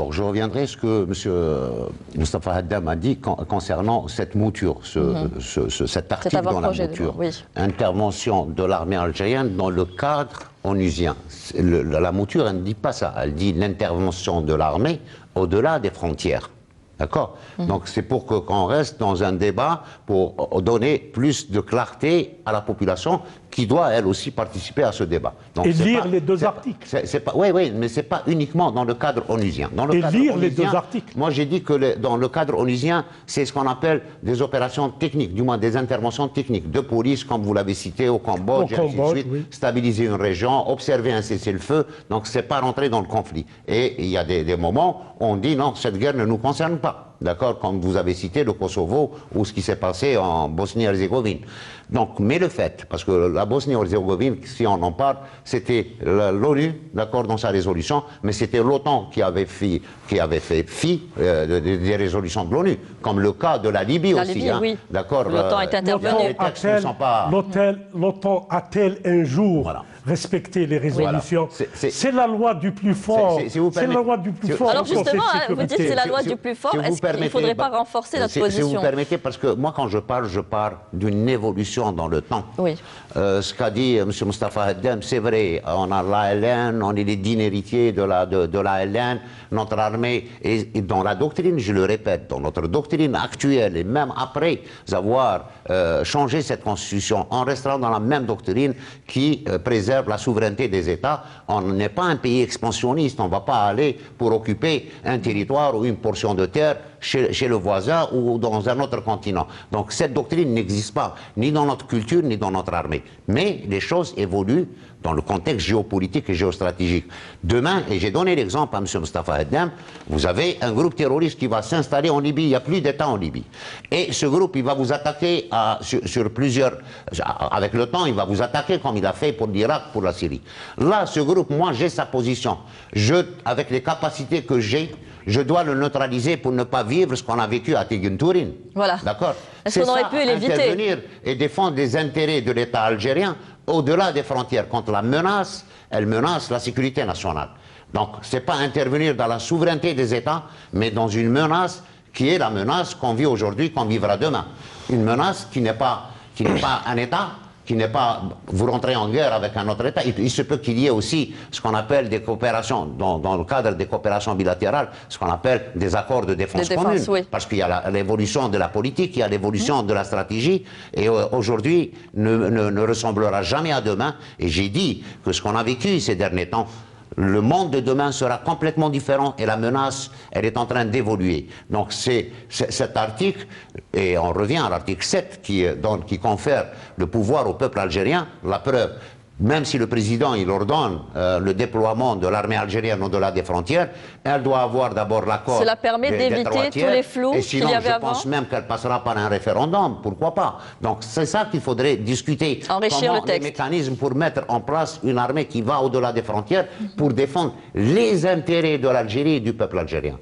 d'abord, je reviendrai à ce que M. Mostafa Haddam a dit concernant cette mouture, cet article dans la mouture. Intervention de l'armée algérienne dans le cadre onusien. La mouture, elle ne dit pas ça. Elle dit l'intervention de l'armée au-delà des frontières. D'accord? Donc c'est pour qu'on reste dans un débat pour donner plus de clarté à la population qui doit, elle aussi, participer à ce débat. Donc, et lire les deux articles. Oui, mais ce n'est pas uniquement dans le cadre onusien. Les deux articles. Moi, j'ai dit que dans le cadre onusien, c'est ce qu'on appelle des opérations techniques, du moins des interventions techniques de police, comme vous l'avez cité, au Cambodge, et ainsi de suite, stabiliser une région, observer un cessez-le-feu. Donc, ce n'est pas rentrer dans le conflit. Et il y a des moments où on dit non, cette guerre ne nous concerne pas. D'accord, comme vous avez cité le Kosovo ou ce qui s'est passé en Bosnie-Herzégovine. Donc, mais le fait, parce que la Bosnie-Herzégovine, si on en parle, c'était l'ONU, d'accord, dans sa résolution, mais c'était l'OTAN qui avait fait fi des résolutions de l'ONU, comme le cas de la Libye aussi. Libye, oui. D'accord. L'OTAN est intervenu. L'OTAN a-t-elle un jour respecté les résolutions? C'est la loi du plus fort. C'est la loi du plus fort. Alors justement, vous dites c'est la loi du plus fort. Est-ce qu'il ne faudrait pas renforcer notre position? Si vous permettez, parce que moi, quand je parle d'une évolution dans le temps. Oui. Ce qu'a dit M. Mostafa Haddam, c'est vrai. On a l'ALN, on est les dignes héritiers de l'ALN, notre armée. Et dans la doctrine, je le répète, dans notre doctrine actuelle, et même après avoir changé cette constitution, on restera dans la même doctrine qui préserve la souveraineté des États. On n'est pas un pays expansionniste. On ne va pas aller pour occuper un territoire ou une portion de terre chez le voisin ou dans un autre continent. Donc cette doctrine n'existe pas, ni dans notre culture, ni dans notre armée. Mais les choses évoluent dans le contexte géopolitique et géostratégique. Demain, et j'ai donné l'exemple à M. Mostafa Haddam, vous avez un groupe terroriste qui va s'installer en Libye, il n'y a plus d'État en Libye. Et ce groupe, il va vous attaquer sur plusieurs... Avec le temps, il va vous attaquer comme il a fait pour l'Irak, pour la Syrie. Là, ce groupe, moi, j'ai sa position. Avec les capacités que j'ai, je dois le neutraliser pour ne pas vivre ce qu'on a vécu à Teguntourin. Voilà. D'accord. Est-ce qu'on aurait pu l'éviter? Intervenir et défendre les intérêts de l'État algérien au-delà des frontières. Quand la menace, elle menace la sécurité nationale. Donc, ce n'est pas intervenir dans la souveraineté des États, mais dans une menace qui est la menace qu'on vit aujourd'hui, qu'on vivra demain. Une menace qui n'est pas un État, qui n'est pas, vous rentrez en guerre avec un autre État. Il se peut qu'il y ait aussi ce qu'on appelle des coopérations, dans le cadre des coopérations bilatérales, ce qu'on appelle des accords de défense commune. Oui. Parce qu'il y a l'évolution de la politique, il y a l'évolution de la stratégie, et aujourd'hui ne ressemblera jamais à demain. Et j'ai dit que ce qu'on a vécu ces derniers temps, le monde de demain sera complètement différent et la menace, elle est en train d'évoluer. Donc c'est cet article, et on revient à l'article 7 qui confère le pouvoir au peuple algérien, la preuve. Même si le président il ordonne le déploiement de l'armée algérienne au-delà des frontières, elle doit avoir d'abord l'accord. Cela permet d'éviter tous les flous qu'il y avait avant. Je pense même qu'elle passera par un référendum, pourquoi pas. Donc c'est ça qu'il faudrait discuter. Enrichir le texte. Les mécanismes pour mettre en place une armée qui va au-delà des frontières pour défendre les intérêts de l'Algérie et du peuple algérien.